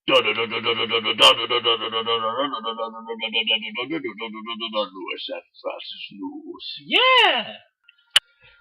Lewis and Francis Lewis. Yeah!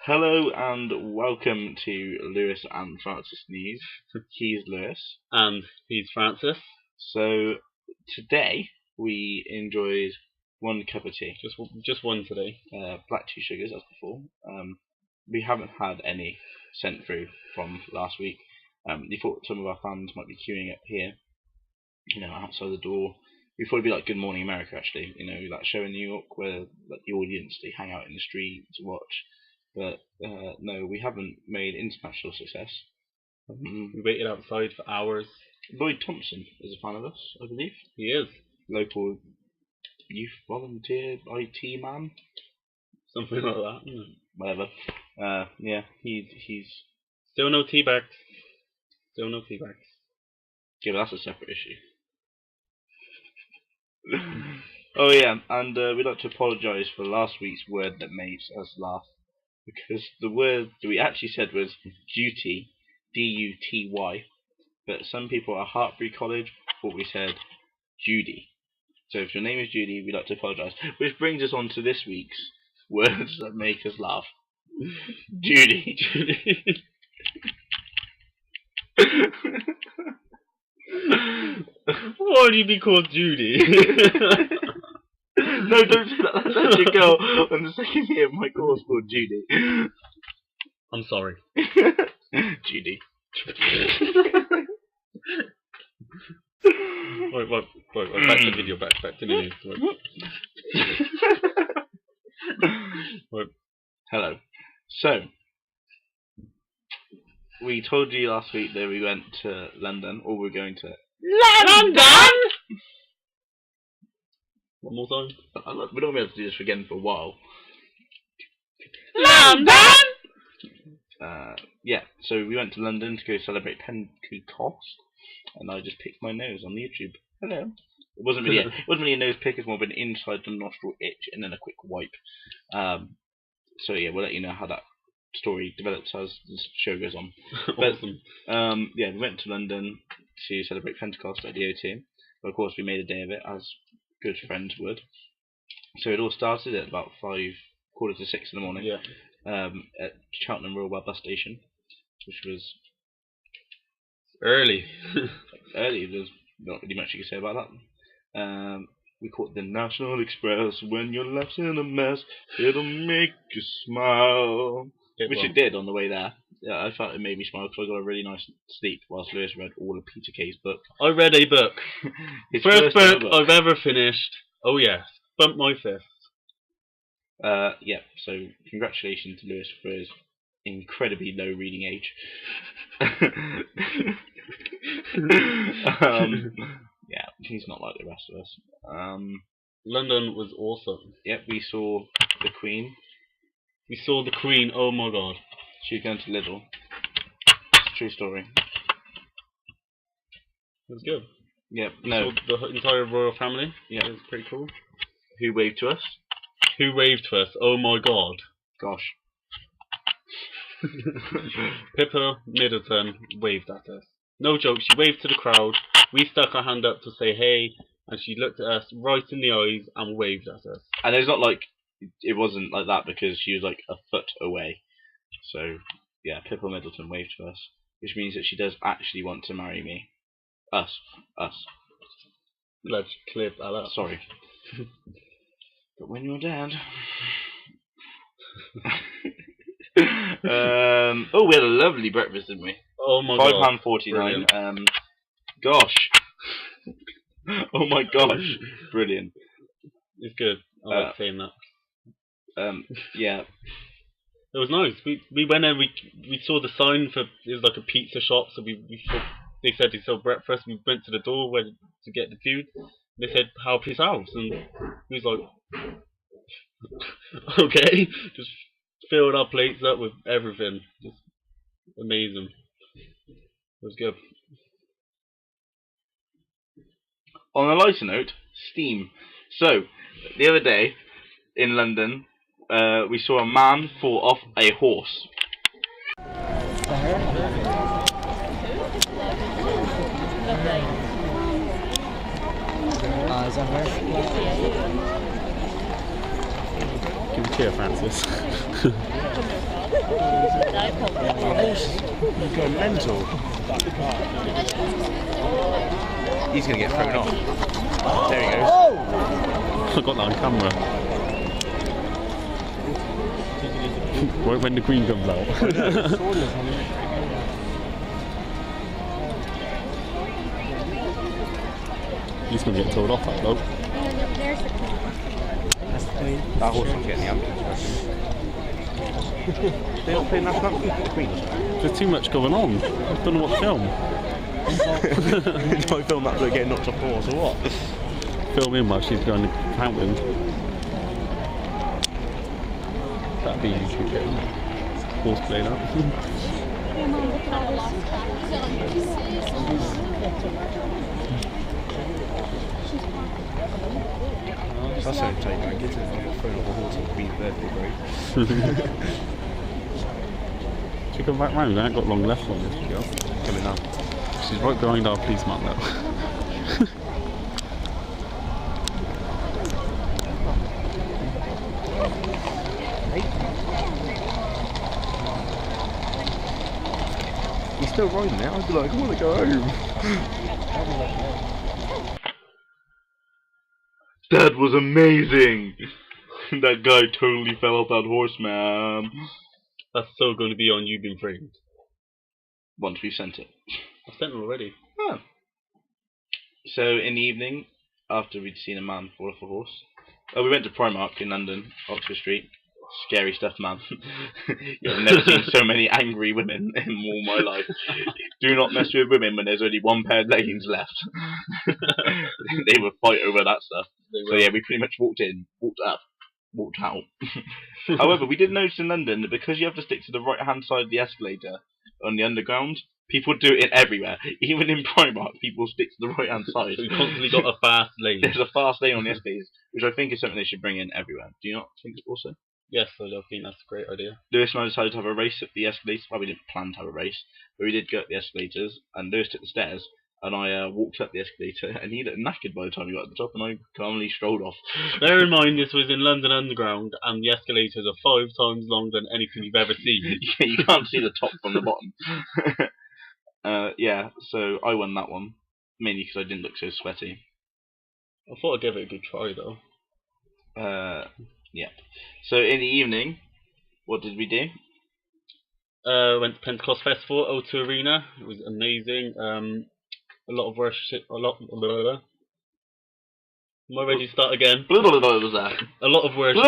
Hello and welcome to Lewis and Francis News. He's Lewis. And he's Francis. So today we enjoyed one cup of tea. Just one today. Black 2 sugars as before. We haven't had any sent through from last week. We thought some of our fans might be queuing up here, outside the door. We thought it'd be like Good Morning America, actually, that show in New York where like the audience, they hang out in the street to watch. But no, we haven't made international success. We waited outside for hours. Lloyd Thompson is a fan of us, I believe. He is. Local youth volunteer, IT man. Something like that. Whatever. Yeah, he's... Still no tea bags. Still no tea bags. Yeah, but that's a separate issue. Oh yeah, and we'd like to apologise for last week's word that made us laugh. Because the word that we actually said was duty, D-U-T-Y. But some people at Hartbury College thought we said Judy. So if your name is Judy, we'd like to apologise. Which brings us on to this week's words that make us laugh. Judy. Judy. Why would you be called Judy? No, don't say that. That's actually a girl on the second year of my course called Judy. I'm sorry. Judy. Wait, back to the video, back to the news. Wait. Hello. So, we told you last week that we went to London, or we're going to London! One more time. We're not going to be able to do this again for a while. London! Yeah, so we went to London to go celebrate Pentecost, and I just picked my nose on YouTube. Hello. It wasn't really a nose pick, it's more of an inside the nostril itch and then a quick wipe. So yeah, we'll let you know how that story develops as the show goes on. Awesome. But, yeah, we went to London to celebrate Pentecost at the O2. But of course we made a day of it, as good friends would. So it all started at about 5:45 in the morning. Yeah. At Cheltenham Royal Bus Station, which was early. Early. There's not really much you can say about that. We caught the National Express. When your life's in a mess, it'll make you smile. Which it did on the way there. Yeah, I felt it made me smile because I got a really nice sleep whilst Lewis read all of Peter Kay's book. I read a book. His first book I've ever finished. Oh yes, bump my fist. Yeah, so congratulations to Lewis for his incredibly low reading age. Yeah, he's not like the rest of us. London was awesome. Yep, we saw the Queen. We saw the Queen, oh my god. She was going to Lidl. It's a true story. It was good. Yep, We saw the entire royal family. Yeah. It was pretty cool. Who waved to us? Who waved to us? Oh my god. Gosh. Pippa Middleton waved at us. No joke, she waved to the crowd. We stuck our hand up to say hey, and she looked at us right in the eyes and waved at us. And it's not like it wasn't like that because she was like a foot away. So yeah, Pippa Middleton waved to us, which means that she does actually want to marry me. Us. Let's clip that up. Sorry. But when you're dead. Oh, we had a lovely breakfast, didn't we? Oh my god. £5.49. Gosh. Oh my gosh. Brilliant. It's good. I like saying that. Yeah. It was nice. We went in. We saw the sign for, it was like a pizza shop. So they said they sold breakfast. We went to the door to get the food. They said help yourselves, and we was like, okay, just filled our plates up with everything. Just amazing. It was good. On a lighter note, Steam. So the other day in London, we saw a man fall off a horse. Is that right? Give a cheer, Francis. You're going mental. He's going to get thrown off. There he goes. I got that on camera. When the green comes out. He's going to get told off, that dog. That horse won't get in the ambulance. They don't play national anthem for the Queen. There's too much going on. I don't know what to film. Do I film that bloke getting knocked off horse or what? Film in while she's going to fountain. That'd be YouTube getting horse played out. That's how you take man. Get to thrown off a horse on the Queen's birthday parade. Should we come back round? I ain't got long left on this girl. Coming up. She's right behind our policeman though. He's still riding it. I'd be like, I want to go home. That was amazing! That guy totally fell off that horse, man. That's so going to be on You've Been Framed. Once we sent it. I've sent it already. Oh. So in the evening, after we'd seen a man fall off a horse, we went to Primark in London, Oxford Street. Scary stuff, man. I've never seen so many angry women in all my life. Do not mess with women when there's only one pair of leggings left. They would fight over that stuff. So yeah, we pretty much walked in, walked up, walked out. However, we did notice in London that because you have to stick to the right-hand side of the escalator on the underground, people do it everywhere. Even in Primark, people stick to the right-hand side. So we constantly got a fast lane. There's a fast lane on the escalators, which I think is something they should bring in everywhere. Do you not think also? Yes, I think that's a great idea. Lewis and I decided to have a race at the escalators. Well, we didn't plan to have a race, but we did go up the escalators, and Lewis took the stairs, and I walked up the escalator, and he looked knackered by the time we got to the top, and I calmly strolled off. Bear in mind, this was in London Underground, and the escalators are 5 times longer than anything you've ever seen. Yeah, you can't see the top from the bottom. Yeah, so I won that one, mainly because I didn't look so sweaty. I thought I'd give it a good try, though. Yeah. So in the evening, what did we do? Went to Pentecost Festival, O2 Arena. It was amazing. A lot of worship. Am I ready to start again? What was that? A lot of worship.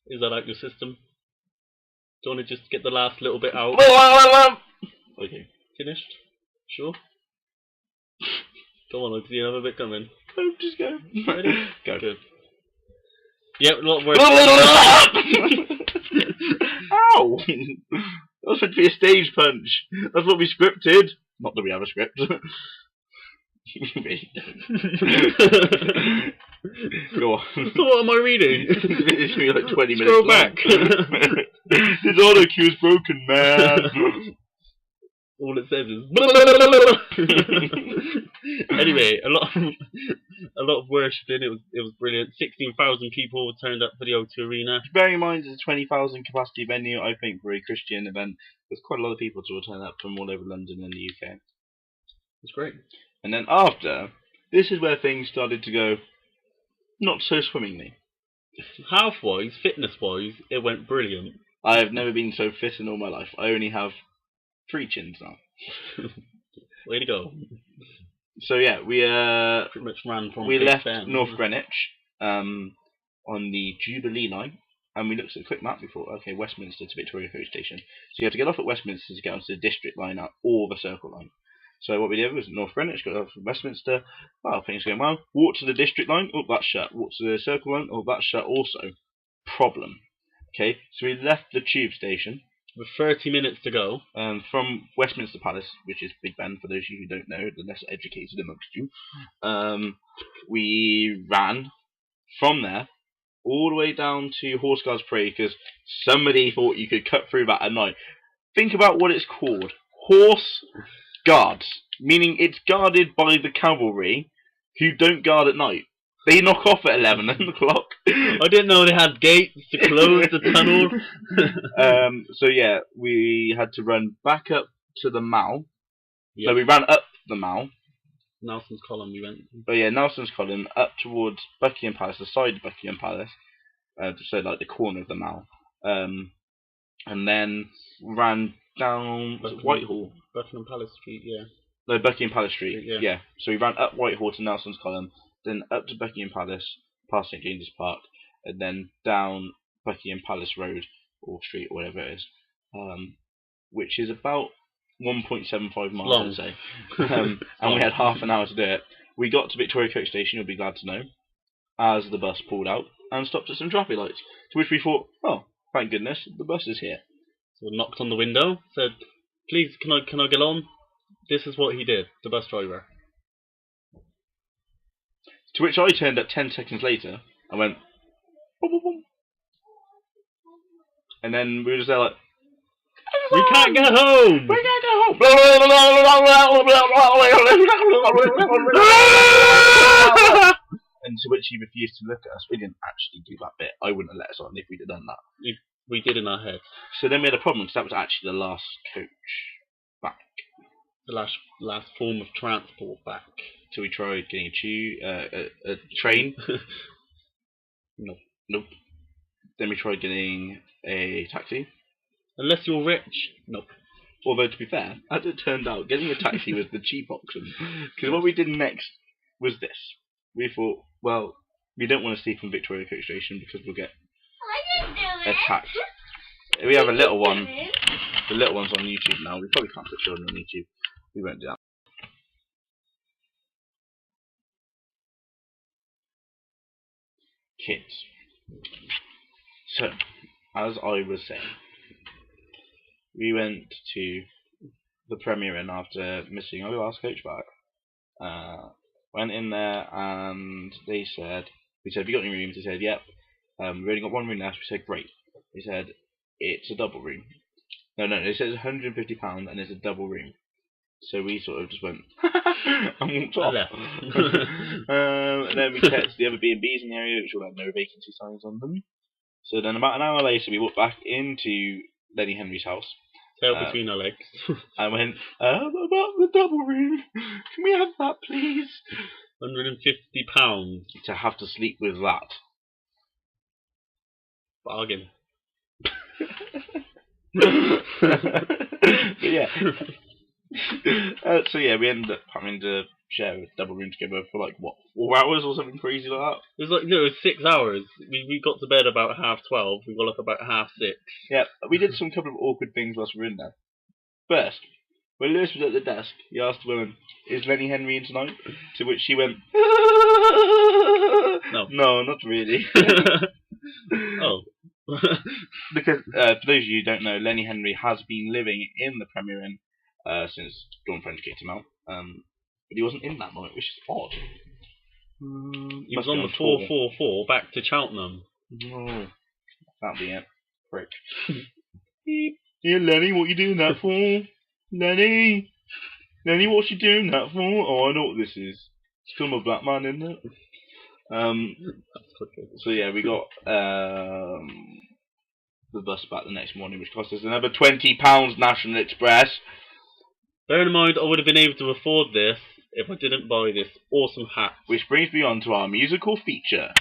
Is that out your system? Do you want to just get the last little bit out? Okay. Finished? Sure? Come on, I can see another bit coming. Just go. Ready? Go. Good. Yep, a lot of work. Ow! That was meant to be a stage punch. That's what we scripted. Not that we have a script. Go on. So what am I reading? It's going to be like 20 minutes Scroll long. back. His auto cue is broken, man. All it says is anyway, a lot of worshipping. It was brilliant. 16,000 people turned up for the O2 Arena. Bearing in mind it's a 20,000 capacity venue, I think for a Christian event, there's quite a lot of people to turn up from all over London and the UK. It's great. And then after, this is where things started to go not so swimmingly. Health-wise, fitness-wise, it went brilliant. I have never been so fit in all my life. I only have 3 chins now. Way to go. So yeah, we Pretty much ran from left Big Ben. North Greenwich on the Jubilee line, and we looked at a quick map. We thought, okay, Westminster to Victoria Coach Station. So you have to get off at Westminster to get onto the District line or the Circle line. So what we did was North Greenwich, got off from Westminster. Oh, things going well. Walk to the District line. Oh, that's shut. Walk to the Circle line. Oh, that's shut also. Problem. Okay, so we left the tube station. With 30 minutes to go. From Westminster Palace, which is Big Ben, for those of you who don't know, the less educated amongst you. We ran from there all the way down to Horse Guards Parade because somebody thought you could cut through that at night. Think about what it's called. Horse Guards. Meaning it's guarded by the cavalry who don't guard at night. They knock off at 11 o'clock. I didn't know they had gates to close the tunnel. So yeah, we had to run back up to the Mall. Yep. So we ran up the Mall. Nelson's Column we went. But yeah, Nelson's Column up towards Buckingham Palace, the side of Buckingham Palace. So like the corner of the Mall. And then ran down Whitehall. Buckingham Palace Street, yeah. No, Buckingham Palace Street. Yeah. So we ran up Whitehall to Nelson's Column, then up to Buckingham Palace, past St James's Park, and then down Buckingham Palace Road or Street or whatever it is, which is about 1.75 miles, I'd say. And we had half an hour to do it. We got to Victoria Coach Station, you'll be glad to know, as the bus pulled out and stopped at some traffic lights. To which we thought, oh, thank goodness, the bus is here. So we knocked on the window, said, please, can I get on? This is what he did, the bus driver. To which I turned up 10 seconds later and went, boom, boom, boom. And then we were just there like, we can't get home! We can't go home! And to which he refused to look at us. We didn't actually do that bit. I wouldn't have let us on if we'd have done that. We did in our head. So then we had a problem because that was actually the last coach back. The last form of transport back. So we tried getting a train. Nope. Then we tried getting a taxi. Unless you're rich. Nope. Although, to be fair, as it turned out, getting a taxi was the cheap option. Because what we did next was this. We thought, well, we don't want to sleep in Victoria Coach Station because we'll get attacked. We have a little one. The little one's on YouTube now. We probably can't put children on YouTube. We won't do that. Kids. So, as I was saying, we went to the Premier Inn after missing our last coach back. Went in there and we said, have you got any rooms? They said, yep. We've only got one room left. We said, great. They said, it's a double room. No, they said it's £150 and it's a double room. So we sort of just went and walked off. And then we checked the other B&Bs in the area, which all had no vacancy signs on them. So then about an hour later, we walked back into Lenny Henry's house. Tail between our legs. I went, about the double room. Can we have that, please? £150. To have to sleep with that. Bargain. But yeah. So yeah, we ended up having to share a double room together for like, what, 4 hours or something crazy like that? It was like, no, it was 6 hours. We got to bed about 12:30. We got up about 6:30. Yeah, we did some couple of awkward things whilst we were in there. First, when Lewis was at the desk, he asked the woman, is Lenny Henry in tonight? To which she went, no, not really. Oh. Because, for those of you who don't know, Lenny Henry has been living in the Premier Inn since Dawn French kicked him out. But he wasn't in that night, which is odd. He was on the 444 back to Cheltenham. Oh, that'll be it. Prick. Yeah, Lenny, what you doing that for? Lenny, what you doing that for? Oh, I know what this is. It's from a black man, isn't it? So yeah, we got the bus back the next morning, which cost us another £20 National Express. Bear in mind, I would have been able to afford this if I didn't buy this awesome hat. Which brings me on to our musical feature.